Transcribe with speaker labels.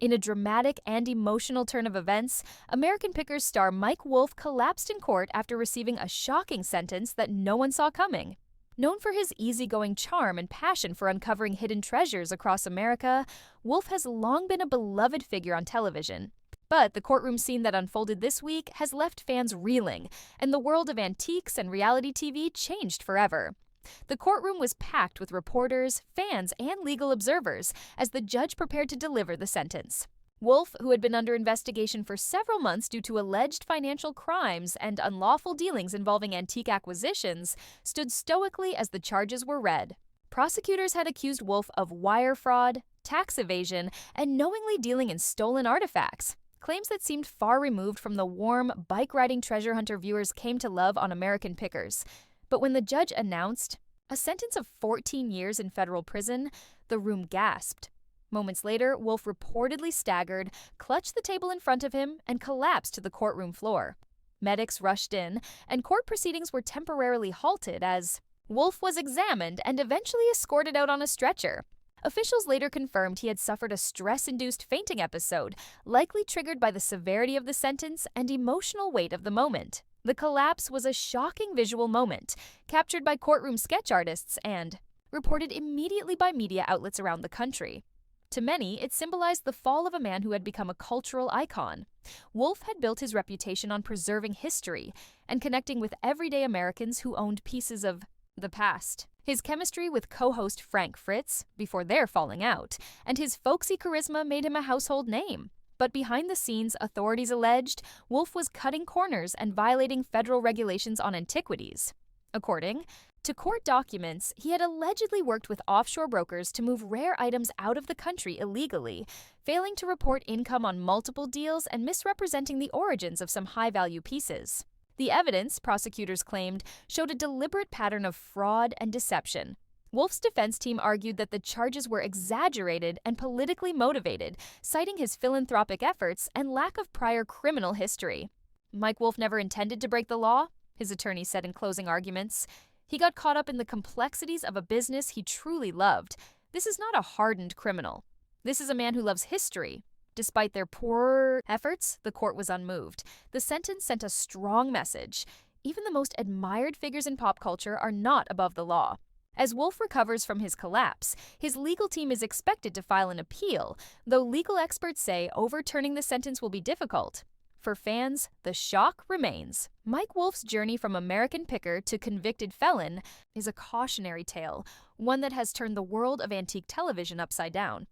Speaker 1: In a dramatic and emotional turn of events, American Pickers star Mike Wolfe collapsed in court after receiving a shocking sentence that no one saw coming. Known for his easygoing charm and passion for uncovering hidden treasures across America, Wolfe has long been a beloved figure on television. But the courtroom scene that unfolded this week has left fans reeling, and the world of antiques and reality TV changed forever. The courtroom was packed with reporters, fans, and legal observers as the judge prepared to deliver the sentence. Wolfe, who had been under investigation for several months due to alleged financial crimes and unlawful dealings involving antique acquisitions, stood stoically as the charges were read. Prosecutors had accused Wolfe of wire fraud, tax evasion, and knowingly dealing in stolen artifacts, claims that seemed far removed from the warm, bike-riding treasure hunter viewers came to love on American Pickers. But when the judge announced a sentence of 14 years in federal prison, the room gasped. Moments later, Wolfe reportedly staggered, clutched the table in front of him, and collapsed to the courtroom floor. Medics rushed in, and court proceedings were temporarily halted as Wolfe was examined and eventually escorted out on a stretcher. Officials later confirmed he had suffered a stress-induced fainting episode, likely triggered by the severity of the sentence and emotional weight of the moment. The collapse was a shocking visual moment, captured by courtroom sketch artists and reported immediately by media outlets around the country. To many, it symbolized the fall of a man who had become a cultural icon. Wolfe had built his reputation on preserving history and connecting with everyday Americans who owned pieces of the past. His chemistry with co-host Frank Fritz, before their falling out, and his folksy charisma made him a household name. But behind the scenes, authorities alleged Wolfe was cutting corners and violating federal regulations on antiquities. According to court documents, he had allegedly worked with offshore brokers to move rare items out of the country illegally, failing to report income on multiple deals and misrepresenting the origins of some high-value pieces. The evidence, prosecutors claimed, showed a deliberate pattern of fraud and deception. Wolfe's defense team argued that the charges were exaggerated and politically motivated, citing his philanthropic efforts and lack of prior criminal history. Mike Wolfe never intended to break the law, his attorney said in closing arguments. He got caught up in the complexities of a business he truly loved. This is not a hardened criminal. This is a man who loves history. Despite their poor efforts, the court was unmoved. The sentence sent a strong message. Even the most admired figures in pop culture are not above the law. As Wolfe recovers from his collapse, his legal team is expected to file an appeal, though legal experts say overturning the sentence will be difficult. For fans, the shock remains. Mike Wolfe's journey from American picker to convicted felon is a cautionary tale, one that has turned the world of antique television upside down.